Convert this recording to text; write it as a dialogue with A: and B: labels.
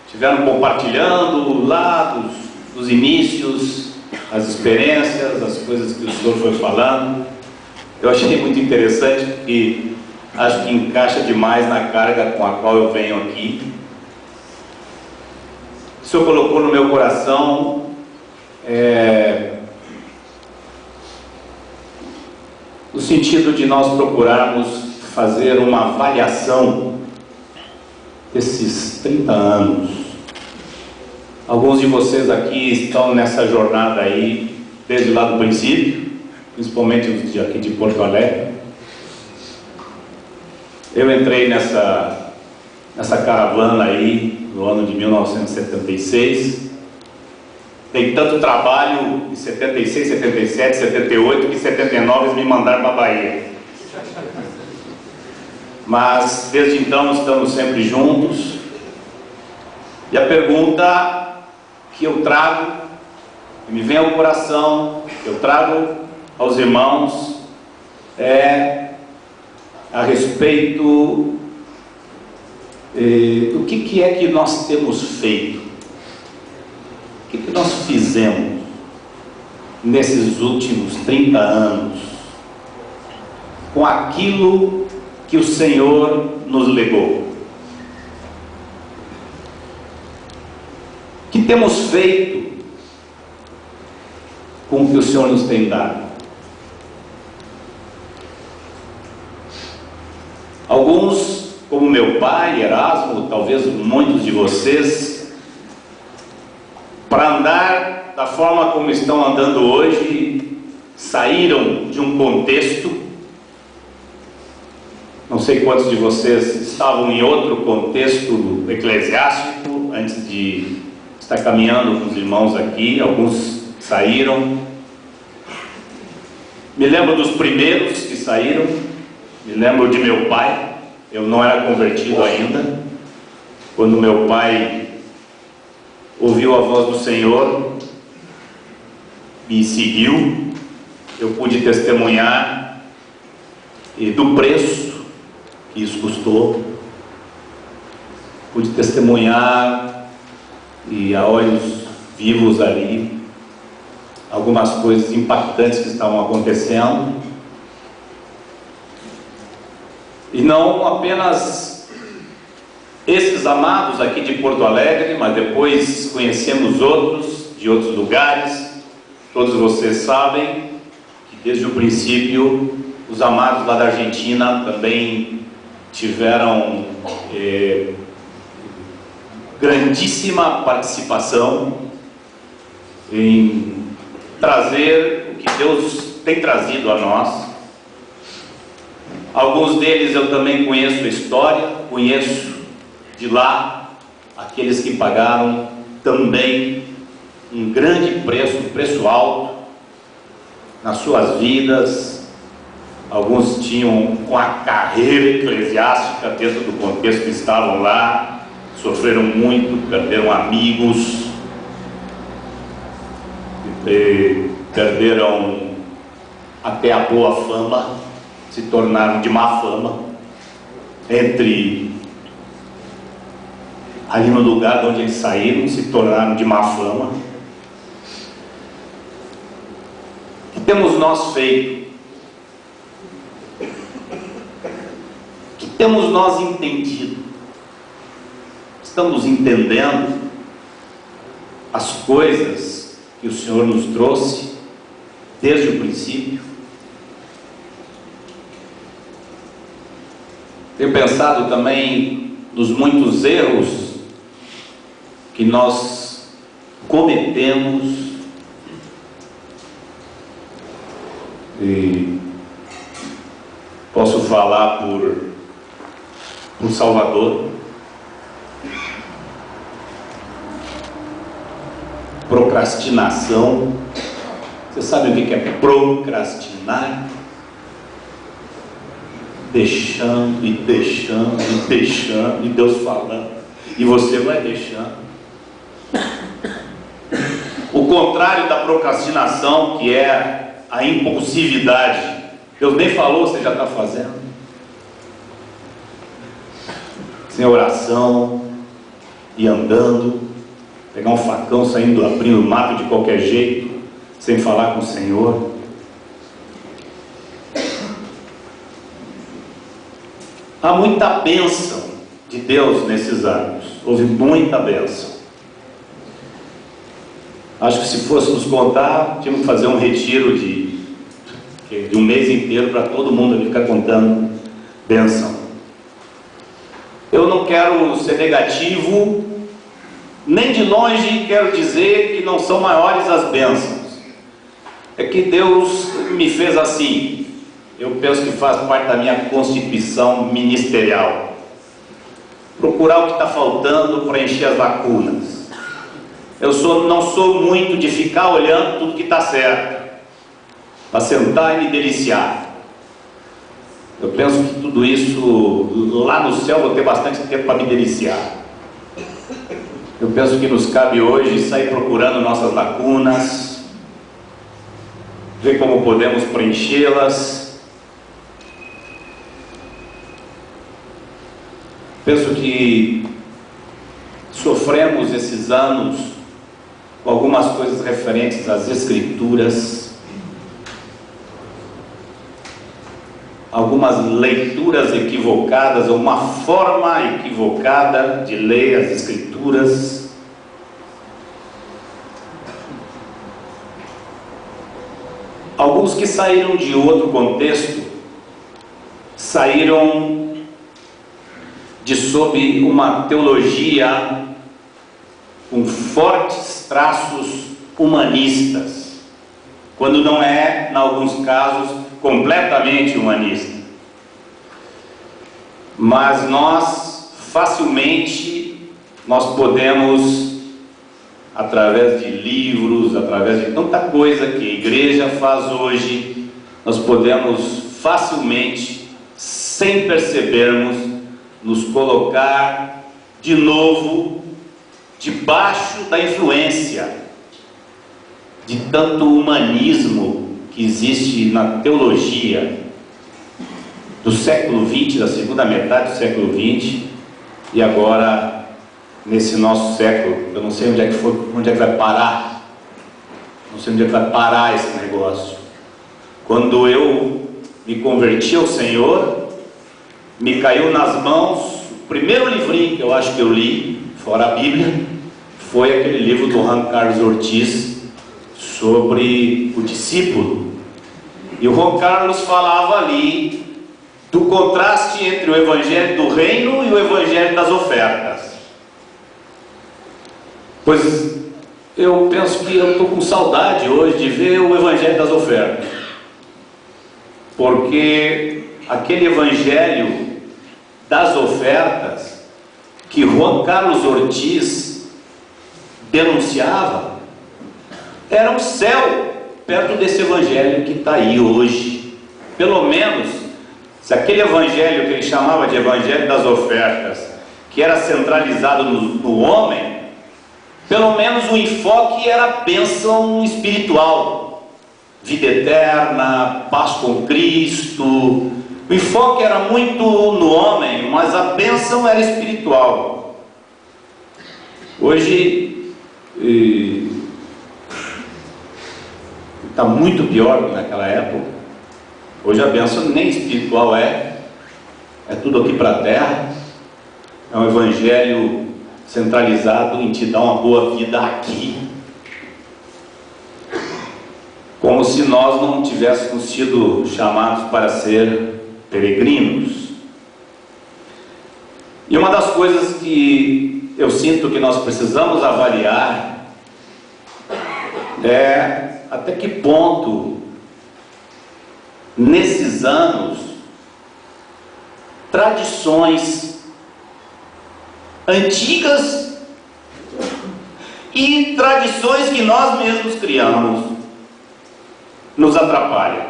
A: estiveram compartilhando lá dos inícios, as experiências, as coisas que o senhor foi falando. Eu achei muito interessante, porque acho que encaixa demais na carga com a qual eu venho aqui. O senhor colocou no meu coração o sentido de nós procurarmos fazer uma avaliação desses 30 anos. Alguns de vocês aqui estão nessa jornada aí desde lá do princípio, principalmente os de aqui de Porto Alegre. Eu entrei nessa caravana aí no ano de 1976. Dei tanto trabalho em 76, 77, 78, que em 79 eles me mandaram para a Bahia. Mas desde então estamos sempre juntos. E a pergunta que eu trago, que me vem ao coração, que eu trago aos irmãos, é a respeito do que é que nós temos feito, o que nós fizemos nesses últimos 30 anos com aquilo que o Senhor nos legou. O que temos feito com o que o Senhor nos tem dado? Alguns, como meu pai, Erasmo, talvez muitos de vocês, para andar da forma como estão andando hoje, saíram de um contexto. Não sei quantos de vocês estavam em outro contexto eclesiástico antes de estar caminhando com os irmãos aqui. Alguns saíram. Me lembro dos primeiros que saíram. Me lembro de meu pai. Eu não era convertido ainda. Quando meu pai ouviu a voz do Senhor, me seguiu, eu pude testemunhar do preço que isso custou. Pude testemunhar e a olhos vivos ali algumas coisas impactantes que estavam acontecendo. E não apenas esses amados aqui de Porto Alegre, mas depois conhecemos outros de outros lugares. Todos vocês sabem que desde o princípio os amados lá da Argentina também tiveram grandíssima participação em trazer o que Deus tem trazido a nós. Alguns deles eu também conheço a história, conheço de lá aqueles que pagaram também um grande preço, um preço alto nas suas vidas. Alguns tinham uma carreira eclesiástica dentro do contexto que estavam lá, sofreram muito, perderam amigos, perderam até a boa fama, se tornaram de má fama, ali no lugar de onde eles saíram, se tornaram de má fama. O que temos nós feito? O que temos nós entendido? Estamos entendendo as coisas que o Senhor nos trouxe desde o princípio? Tenho pensado também nos muitos erros que nós cometemos e posso falar por Salvador. Procrastinação. Você sabe o que é procrastinar? Deixando e deixando e deixando, e Deus falando, e você vai deixando. O contrário da procrastinação, que é a impulsividade. Deus nem falou, você já está fazendo. Sem oração, ir andando, pegar um facão, saindo, abrindo o mato de qualquer jeito, sem falar com o Senhor. Há muita bênção de Deus nesses anos, houve muita bênção. Acho que se fôssemos contar, tínhamos que fazer um retiro de um mês inteiro para todo mundo ali ficar contando bênção. Eu não quero ser negativo, nem de longe quero dizer que não são maiores as bênçãos. É que Deus me fez assim. Eu penso que faz parte da minha constituição ministerial. Procurar o que está faltando, preencher as lacunas. Eu não sou muito de ficar olhando tudo que está certo, para sentar e me deliciar. Eu penso que tudo isso, lá no céu, vou ter bastante tempo para me deliciar. Eu penso que nos cabe hoje sair procurando nossas lacunas, ver como podemos preenchê-las. Penso que sofremos esses anos com algumas coisas referentes às Escrituras, algumas leituras equivocadas, ou uma forma equivocada de ler as Escrituras. Alguns que saíram de outro contexto, saíram de sob uma teologia com fortes traços humanistas, quando não é, em alguns casos, completamente humanista. Mas facilmente podemos, através de livros, através de tanta coisa que a igreja faz hoje, nós podemos facilmente, sem percebermos, nos colocar de novo debaixo da influência de tanto humanismo que existe na teologia do século XX, da segunda metade do século XX, e agora nesse nosso século. Eu não sei onde é que vai parar, não sei onde é que vai parar esse negócio. Quando eu me converti ao Senhor, me caiu nas mãos o primeiro livrinho que eu acho que eu li, fora a Bíblia, foi aquele livro do Juan Carlos Ortiz sobre o discípulo. E o Juan Carlos falava ali do contraste entre o Evangelho do Reino e o Evangelho das ofertas. Pois eu penso que eu estou com saudade hoje de ver o Evangelho das ofertas, porque aquele Evangelho das ofertas que Juan Carlos Ortiz denunciava era um céu perto desse Evangelho que está aí hoje. Pelo menos, se aquele Evangelho que ele chamava de Evangelho das ofertas, que era centralizado no homem, pelo menos o enfoque era a bênção espiritual, vida eterna, paz com Cristo. O enfoque era muito no homem, mas a bênção era espiritual. Hoje está muito pior do que naquela época. Hoje a bênção nem espiritual é tudo aqui para a terra. É um evangelho centralizado em te dar uma boa vida aqui, como se nós não tivéssemos sido chamados para ser peregrinos. E uma das coisas que eu sinto que nós precisamos avaliar é até que ponto, nesses anos, tradições antigas e tradições que nós mesmos criamos nos atrapalham.